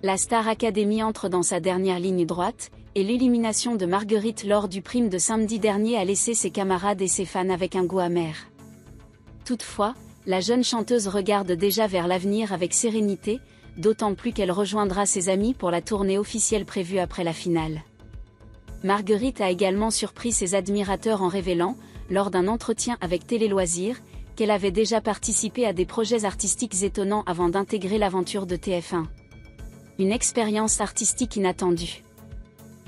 La Star Academy entre dans sa dernière ligne droite, et l'élimination de Marguerite lors du prime de samedi dernier a laissé ses camarades et ses fans avec un goût amer. Toutefois, la jeune chanteuse regarde déjà vers l'avenir avec sérénité, d'autant plus qu'elle rejoindra ses amis pour la tournée officielle prévue après la finale. Marguerite a également surpris ses admirateurs en révélant, lors d'un entretien avec Télé Loisirs, qu'elle avait déjà participé à des projets artistiques étonnants avant d'intégrer l'aventure de TF1. Une expérience artistique inattendue.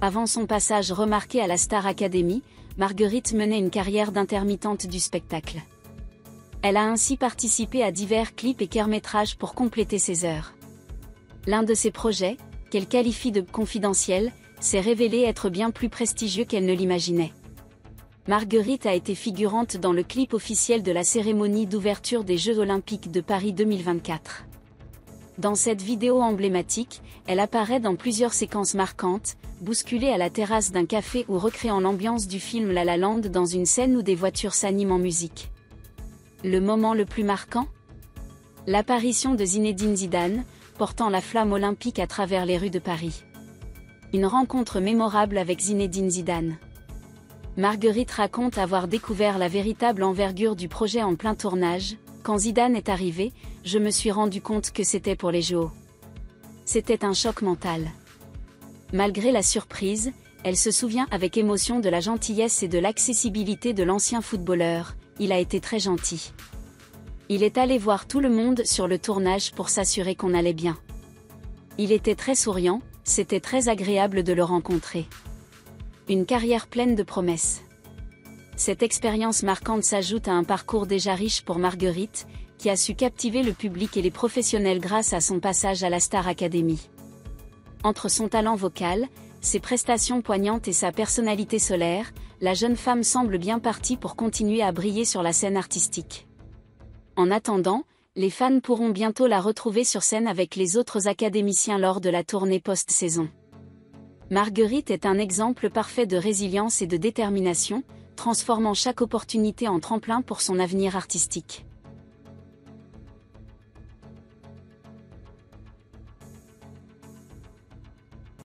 Avant son passage remarqué à la Star Academy, Marguerite menait une carrière d'intermittente du spectacle. Elle a ainsi participé à divers clips et courts-métrages pour compléter ses heures. L'un de ses projets, qu'elle qualifie de confidentiel, s'est révélé être bien plus prestigieux qu'elle ne l'imaginait. Marguerite a été figurante dans le clip officiel de la cérémonie d'ouverture des Jeux Olympiques de Paris 2024. Dans cette vidéo emblématique, elle apparaît dans plusieurs séquences marquantes, bousculée à la terrasse d'un café ou recréant l'ambiance du film La La Land dans une scène où des voitures s'animent en musique. Le moment le plus marquant ? L'apparition de Zinedine Zidane, portant la flamme olympique à travers les rues de Paris. Une rencontre mémorable avec Zinedine Zidane. Marguerite raconte avoir découvert la véritable envergure du projet en plein tournage. Quand Zidane est arrivé, je me suis rendu compte que c'était pour les JO. C'était un choc mental. Malgré la surprise, elle se souvient avec émotion de la gentillesse et de l'accessibilité de l'ancien footballeur. Il a été très gentil. Il est allé voir tout le monde sur le tournage pour s'assurer qu'on allait bien. Il était très souriant, c'était très agréable de le rencontrer. Une carrière pleine de promesses. Cette expérience marquante s'ajoute à un parcours déjà riche pour Marguerite, qui a su captiver le public et les professionnels grâce à son passage à la Star Academy. Entre son talent vocal, ses prestations poignantes et sa personnalité solaire, la jeune femme semble bien partie pour continuer à briller sur la scène artistique. En attendant, les fans pourront bientôt la retrouver sur scène avec les autres académiciens lors de la tournée post-saison. Marguerite est un exemple parfait de résilience et de détermination, transformant chaque opportunité en tremplin pour son avenir artistique.